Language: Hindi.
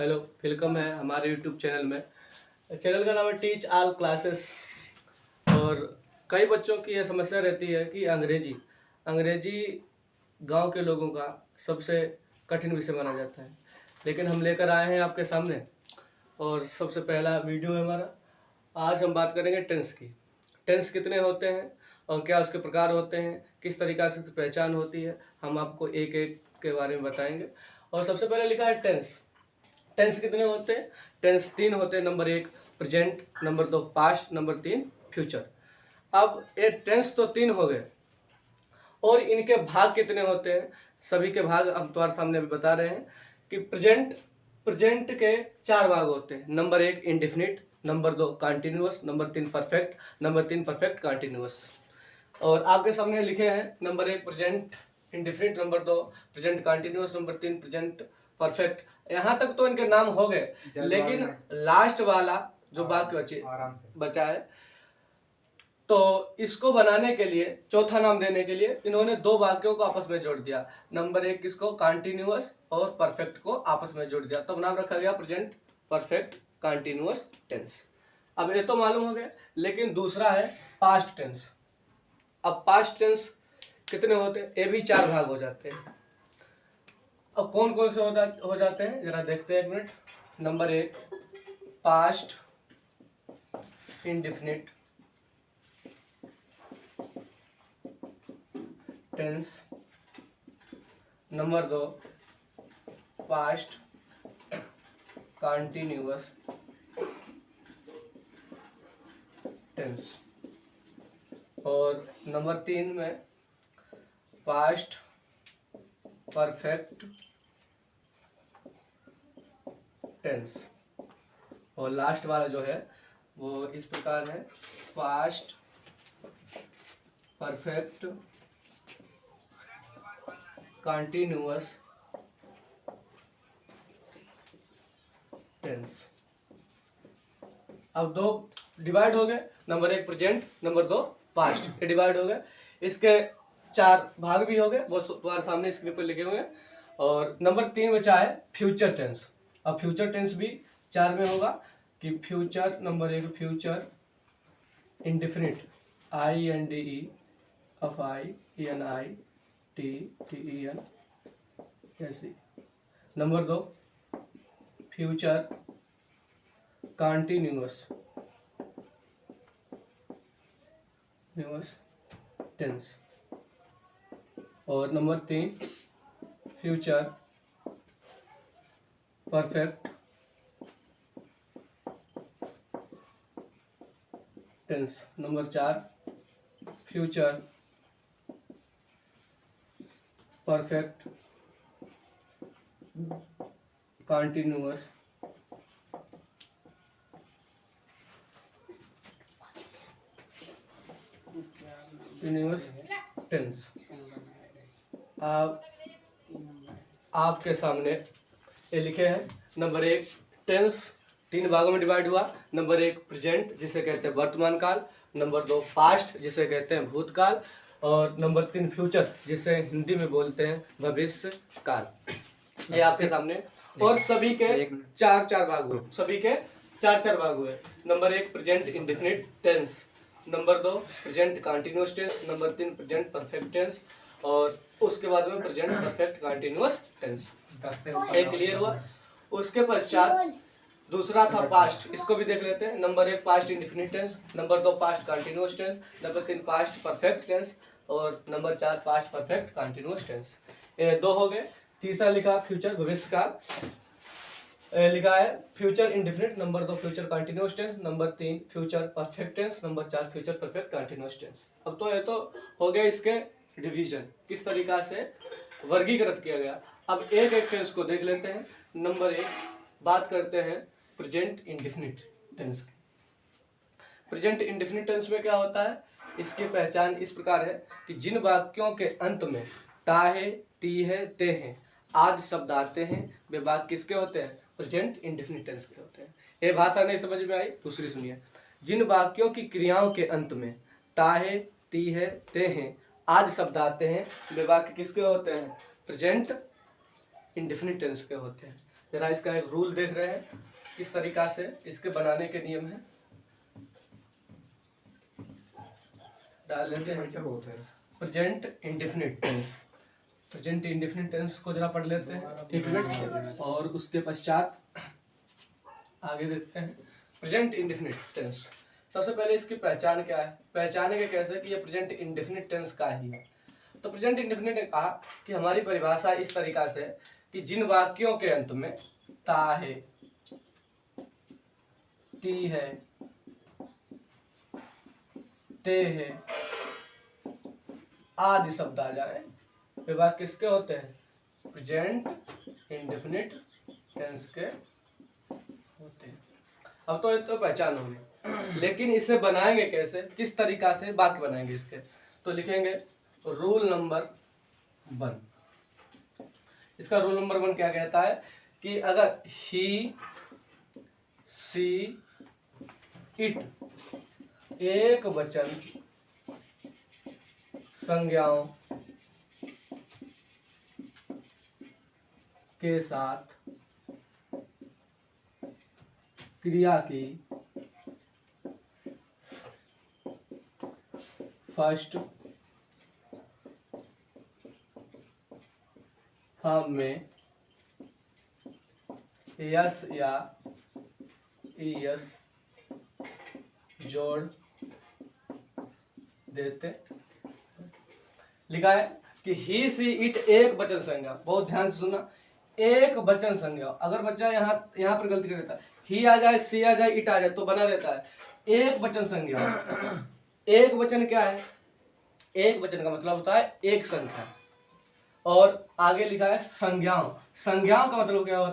हेलो, वेलकम है हमारे यूट्यूब चैनल में। चैनल का नाम है टीच ऑल क्लासेस। और कई बच्चों की यह समस्या रहती है कि अंग्रेजी गांव के लोगों का सबसे कठिन विषय माना जाता है, लेकिन हम लेकर आए हैं आपके सामने। और सबसे पहला वीडियो है हमारा। आज हम बात करेंगे टेंस की। टेंस कितने होते हैं और क्या उसके प्रकार होते हैं, किस तरीक़ा से उसकी पहचान होती है, हम आपको एक एक के बारे में बताएंगे। और सबसे पहले लिखा है टेंस। टेंस कितने होते हैं? टेंस 3 होते हैं। Number 1 present, number 2 past, number 3 future. अब ये टेंस तो 3 हो गए और इनके भाग कितने होते हैं? सभी के भाग हम तुम्हारे सामने अभी बता रहे हैं कि प्रेजेंट के 4 भाग होते हैं। Number 1 indefinite, number 2 continuous, number 3 perfect, number 3 perfect continuous. और आपके सामने लिखे हैं number 1 present indefinite, number 2 present continuous, number 3 present perfect. यहाँ तक तो इनके नाम हो गए, लेकिन लास्ट वाला जो वाक्य बचा है, तो इसको बनाने के लिए, चौथा नाम देने के लिए इन्होंने 2 वाक्यों को आपस में जोड़ दिया। नंबर 1 किसको? कंटिन्यूअस और परफेक्ट को आपस में जोड़ दिया, तब नाम रखा गया प्रेजेंट परफेक्ट कंटिन्यूअस टेंस। अब ये तो मालूम हो गया, लेकिन दूसरा है पास्ट टेंस। अब पास्ट टेंस कितने होते हैं? ये भी 4 भाग हो जाते हैं। अब कौन कौन से हो जाते हैं जरा देखते हैं, एक minute. Number 1 past indefinite tense, number 2 past continuous tense, और नंबर 3 में पास्ट परफेक्ट टेंस, और लास्ट वाला जो है वो इस प्रकार है पास्ट परफेक्ट कंटिन्यूअस टेंस। अब 2 डिवाइड हो गए, नंबर 1 प्रेजेंट, नंबर 2 पास्ट, ये डिवाइड हो गए। इसके 4 भाग भी हो गए, वो तुम्हारे सामने स्क्रीन पर लिखे हुए हैं। और नंबर 3 बचा है फ्यूचर टेंस। अब फ्यूचर टेंस भी 4 में होगा कि future, number 1 future indefinite, INDEFINITEN, number 2 future continuous tense, और number 3 future perfect tense, number 4 future perfect continuous tense. आपके सामने ये लिखे हैं। नंबर 1 टेंस 3 भागों में डिवाइड हुआ। नंबर 1 प्रेजेंट, जिसे कहते हैं वर्तमान काल, नंबर 2 पास्ट, जिसे कहते हैं भूतकाल, और नंबर 3 फ्यूचर, जिसे हिंदी में बोलते हैं भविष्य काल। ये आपके सामने, और सभी के 4-4 भाग हुए, सभी के 4-4 भाग हुए। Number 1 present indefinite tense, number 2 present continuous tense, number 3 present perfect tense, और उसके बाद में प्रेजेंट परफेक्ट कंटिन्यूअस टेंस। एक क्लियर हुआ। उसके पश्चात दूसरा था पास्ट, इसको भी देख लेते हैं। Number 1 past indefinite tense, number 2 past continuous tense, number 3 past perfect tense, और number 4 past perfect continuous tense. ये 2 हो गए। तीसरा लिखा फ्यूचर भविष्य काल, लिखा है future indefinite, number 2 future continuous tense, number 3 future perfect tense, number 4 future perfect continuous tense. अब तो ये तो हो गया इसके डिवीजन, किस तरीका से वर्गीकृत किया गया। अब एक एक टेंस को देख लेते हैं। नंबर 1 बात करते हैं प्रेजेंट इंडेफिनिट टेंस की। प्रेजेंट इंडेफिनिट टेंस में क्या होता है? इसकी पहचान इस प्रकार है कि जिन वाक्यों के अंत में ता है, ती है, ते हैं आदि शब्द आते हैं, वे वाक्य किसके होते हैं? प्रेजेंट इंडेफिनिट टेंस के होते हैं। ये भाषा नहीं समझ में आई? दूसरी सुनिए। जिन वाक्यों की क्रियाओं के अंत में ता है, ती है, ते हैं आदि शब्द आते हैं, वे वाक्य किसके होते हैं? प्रेजेंट इंडेफिनिट टेंस के होते हैं। जरा इसका एक रूल देख रहे हैं किस तरीका से इसके बनाने के नियम है। डाल लेते हैं present indefinite tense. Present indefinite tense को जरा पढ़ लेते हैं 1 मिनट, और उसके पश्चात आगे देखते हैं प्रेजेंट इंडेफिनिट टेंस। सबसे पहले इसकी पहचान क्या है, पहचानेंगे कैसे कि ये प्रेजेंट इंडेफिनिट टेंस का ही है। तो प्रेजेंट इंडेफिनिट ने कहा कि हमारी परिभाषा इस तरीका से कि जिन वाक्यों के अंत में ता है, ती है, ते है आदि शब्द आ जाए, वे वाक्य किसके होते हैं, प्रेजेंट इंडेफिनिट टेंस के होते हैं। अब तो ये तो पहचान होगी, लेकिन इसे बनाएंगे कैसे, किस तरीका से वाक्य बनाएंगे इसके। तो लिखेंगे रूल नंबर 1। इसका रूल नंबर 1 क्या कहता है कि अगर ही, सी, इट एक वचन संज्ञाओं के साथ क्रिया की फर्स्ट फॉर्म में यस या ईएस जोड़ देते। लिखा है कि ही, सी, इट एक वचन संज्ञा, बहुत ध्यान से सुनना, एक वचन संज्ञा। अगर बच्चा यहाँ पर गलती कर देता है, ही आ जाए, सी आ जाए, इट आ जाए, तो बना देता है एक वचन संज्ञा। एक वचन क्या है, एक वचन का मतलब होता है एक संख्या। और आगे लिखा है संज्ञाओं, संज्ञाओं का मतलब क्या होता है,